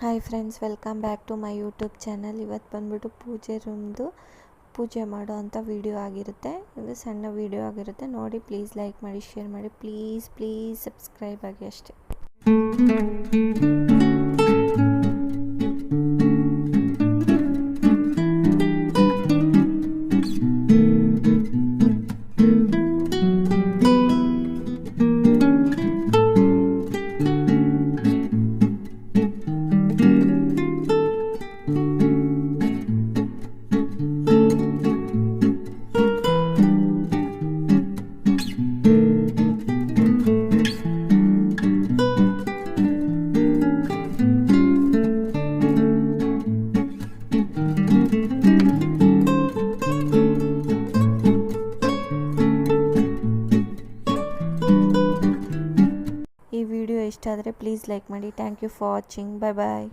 Hi friends, welcome back to my YouTube channel. ಇವತ್ತು ಬಂದ್ಬಿಟ್ಟು ಪೂಜೆ ರೂಮ್ದು ಪೂಜೆ ಮಾಡೋ ಅಂಥ ವಿಡಿಯೋ ಆಗಿರುತ್ತೆ. ಇದು ಸಣ್ಣ ವಿಡಿಯೋ ಆಗಿರುತ್ತೆ. ನೋಡಿ, ಪ್ಲೀಸ್ ಲೈಕ್ ಮಾಡಿ, ಶೇರ್ ಮಾಡಿ, ಪ್ಲೀಸ್ ಸಬ್ಸ್ಕ್ರೈಬ್ ಆಗಿ ಅಷ್ಟೇ. ಈ ವಿಡಿಯೋ ಇಷ್ಟ ಆದರೆ ಪ್ಲೀಸ್ ಲೈಕ್ ಮಾಡಿ. Thank you for watching. Bye.